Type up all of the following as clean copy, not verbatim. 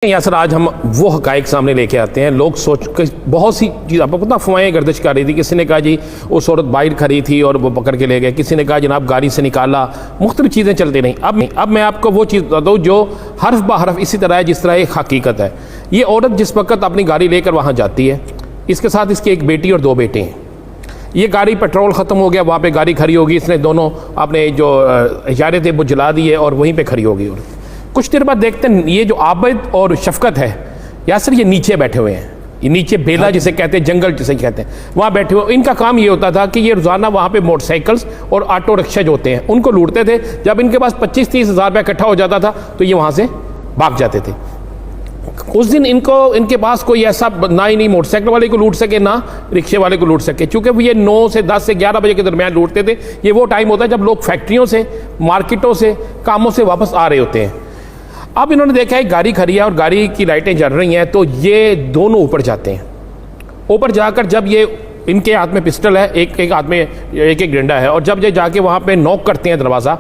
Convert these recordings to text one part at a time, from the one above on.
यासर आज हम वो हकाइक सामने लेके आते हैं। लोग बहुत सी चीज़ आपको पता अफवाहें गर्दिश कर रही थी। किसी ने कहा जी उस औरत बाइट खड़ी थी और वो पकड़ के ले गए, किसी ने कहा जनाब गाड़ी से निकाला, मुख्तलिफ चीज़ें चलती रहीं। अब मैं आपको वो चीज़ बताता हूँ जो हर्फ ब हर्फ इसी तरह है जिस तरह एक हकीकत है। ये औरत जिस वक्त अपनी गाड़ी लेकर वहाँ जाती है, इसके साथ इसकी एक बेटी और दो बेटे हैं। ये गाड़ी पेट्रोल ख़त्म हो गया, वहाँ पे गाड़ी खड़ी होगी, इसने दोनों अपने जो इशारे थे वो जला दिए और वहीं पे खड़ी होगी। और कुछ देर बाद देखते हैं ये जो आबिद और शफकत है यासर, ये नीचे बैठे हुए हैं। ये नीचे बेला जिसे कहते हैं, जंगल जिसे कहते हैं, वहाँ बैठे हुए। इनका काम ये होता था कि ये रोज़ाना वहाँ पे मोटरसाइकिल्स और ऑटो रिक्शा जो होते हैं उनको लूटते थे। जब इनके पास 25-30 हज़ार रुपया इकट्ठा हो जाता था तो ये वहाँ से भाग जाते थे। उस दिन इनके पास कोई ऐसा ना ही नहीं मोटरसाइकिल वाले को लूट सके ना रिक्शे वाले को लूट सके, चूँकि ये 9 से 10 से 11 बजे के दरमियान लूटते थे। ये वो टाइम होता है जब लोग फैक्ट्रियों से, मार्केटों से, कामों से वापस आ रहे होते हैं। अब इन्होंने देखा है गाड़ी खड़ी है और गाड़ी की लाइटें जल रही हैं, तो ये दोनों ऊपर जाते हैं। ऊपर जाकर जब ये इनके हाथ में पिस्टल है, एक हाथ में एक डंडा है, और जब ये जाके वहाँ पे नॉक करते हैं दरवाज़ा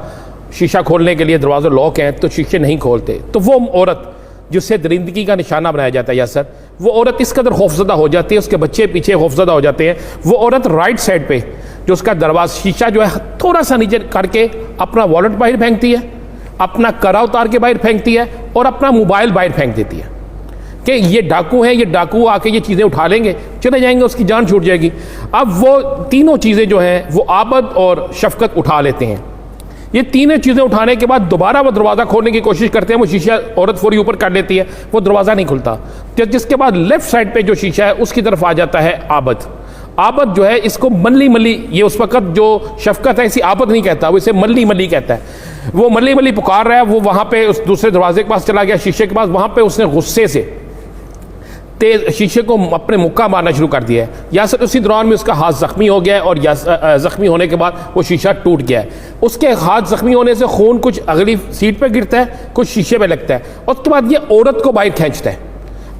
शीशा खोलने के लिए, दरवाज़ा लॉक है तो शीशे नहीं खोलते, तो वो औरत जिससे दरिंदगी का निशाना बनाया जाता है यासर, वो औरत इस कदर खौफजदा हो जाती है, उसके बच्चे पीछे खौफजदा हो जाते हैं। वो औरत राइट साइड पे जो उसका दरवाज़ा शीशा जो है थोड़ा सा नीचे करके अपना वॉलेट बाहर फेंकती है, अपना करा उतार के बाहर फेंकती है और अपना मोबाइल बाहर फेंक देती है कि ये डाकू हैं, ये डाकू आके ये चीज़ें उठा लेंगे, चले जाएंगे, उसकी जान छूट जाएगी। अब वो तीनों चीज़ें जो हैं वो आबद और शफकत उठा लेते हैं। ये तीनों चीज़ें उठाने के बाद दोबारा वो दरवाज़ा खोलने की कोशिश करते हैं। वो शीशा औरत फौरी ऊपर कर लेती है, वो दरवाज़ा नहीं खुलता। जिसके बाद लेफ्ट साइड पे जो शीशा है उसकी तरफ आ जाता है आबद। आबद जो है इसको मल्ली मल्ली, ये उस वक्त जो शफकत है इसी आबद नहीं कहता, वो इसे मल्ली मल्ली कहता है। वो मल्ली मल्ली पुकार रहा है, वो वहाँ पे उस दूसरे दरवाजे के पास चला गया, शीशे के पास, वहाँ पे उसने गुस्से से तेज शीशे को अपने मुक्का मारना शुरू कर दिया है। यासर उसी दौरान में उसका हाथ ज़ख्मी हो गया है और ज़ख्मी होने के बाद वो शीशा टूट गया है। उसके हाथ ज़ख्मी होने से खून कुछ अगली सीट पे गिरता है, कुछ शीशे पे लगता है। उसके बाद ये औरत को बाहर खींचता है।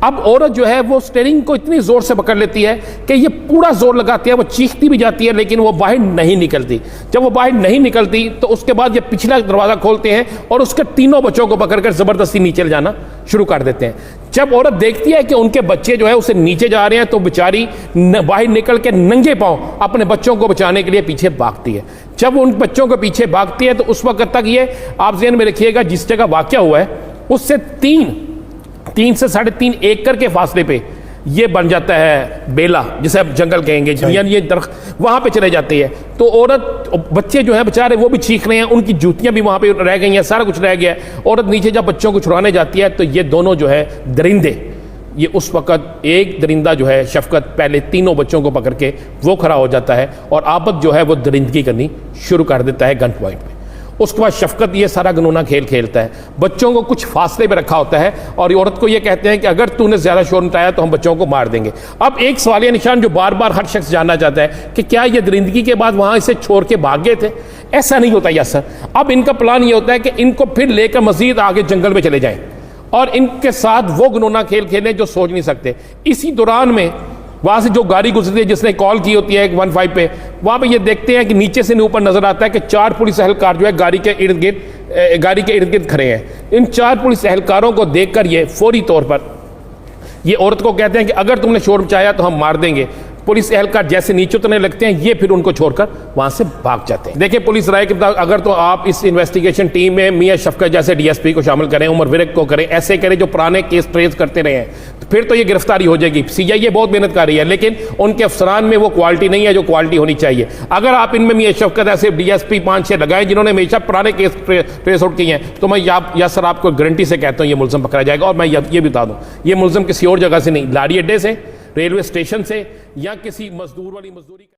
अब औरत जो है वो स्टीयरिंग को इतनी ज़ोर से पकड़ लेती है कि ये पूरा जोर लगाती है, वो चीखती भी जाती है लेकिन वो बाहर नहीं निकलती। जब वो बाहर नहीं निकलती तो उसके बाद ये पिछला दरवाज़ा खोलते हैं और उसके तीनों बच्चों को पकड़कर ज़बरदस्ती नीचे ले जाना शुरू कर देते हैं। जब औरत देखती है कि उनके बच्चे जो है उसे नीचे जा रहे हैं तो बेचारी बाहर निकल के नंगे पाँव अपने बच्चों को बचाने के लिए पीछे भागती है। जब उन बच्चों के पीछे भागती है तो उस वक्त तक ये, आप ज़हन में रखिएगा, जिस जगह वाक़या हुआ है उससे 3 से 3.5 एकड़ के फासले पे ये बन जाता है बेला, जिसे आप जंगल कहेंगे, यानी ये दरख्त वहाँ पे चले जाते हैं। तो औरत, बच्चे जो है बेचारे वो भी चीख रहे हैं, उनकी जूतियाँ भी वहाँ पे रह गई हैं, सारा कुछ रह गया है। औरत नीचे जब बच्चों को छुड़ाने जाती है तो ये दोनों जो है दरिंदे, ये उस वक़्त एक दरिंदा जो है शफकत पहले तीनों बच्चों को पकड़ के वो खड़ा हो जाता है और आबद जो है वो दरिंदगी करनी शुरू कर देता है गन पॉइंट पे। उसके बाद शफकत ये सारा गनूना खेल खेलता है, बच्चों को कुछ फासले पे रखा होता है और औरत को ये कहते हैं कि अगर तूने ज़्यादा शोर मचाया तो हम बच्चों को मार देंगे। अब एक सवालिया निशान जो बार बार हर शख्स जानना चाहता है कि क्या ये दरिंदगी के बाद वहाँ इसे छोड़ के भाग गए थे? ऐसा नहीं होता यासर। अब इनका प्लान ये होता है कि इनको फिर लेकर मज़ीद आगे जंगल में चले जाएँ और इनके साथ वो गनूना खेल खेलें जो सोच नहीं सकते। इसी दौरान में वहाँ से जो गाड़ी गुजरती है, जिसने कॉल की होती है 115 पे, वहाँ पे ये देखते हैं कि नीचे से ऊपर नजर आता है कि 4 पुलिस एहलकार जो है गाड़ी के इर्द गिर्द खड़े हैं। इन 4 पुलिस एहलकारों को देखकर ये फौरी तौर पर ये औरत को कहते हैं कि अगर तुमने शोर मचाया तो हम मार देंगे। पुलिस एहलकार जैसे नीचे उतरने लगते हैं, ये फिर उनको छोड़कर वहां से भाग जाते हैं। देखिए पुलिस राय के मुताबिक अगर तो आप इस इन्वेस्टिगेशन टीम में मियां शफकत जैसे डीएसपी को शामिल करें, उमर विरक को करें, ऐसे करें जो पुराने केस ट्रेस करते रहे हैं, तो फिर तो ये गिरफ्तारी हो जाएगी। सीआईए बहुत मेहनत कर रही है लेकिन उनके अफसरान में वो क्वालिटी नहीं है जो क्वालिटी होनी चाहिए। अगर आप इनमें मियां शफकत ऐसे डीएसपी 5-6 लगाएं जिन्होंने हमेशा पुराने केस ट्रेस आउट किए हैं, तो मैं यासर आपको गारंटी से कहता हूँ ये मुलजिम पकड़ा जाएगा। और मैं ये भी बता दूँ, ये मुलजिम किसी और जगह से नहीं, लाड़ी अड्डे से, रेलवे स्टेशन से या किसी मजदूर वाली मजदूरी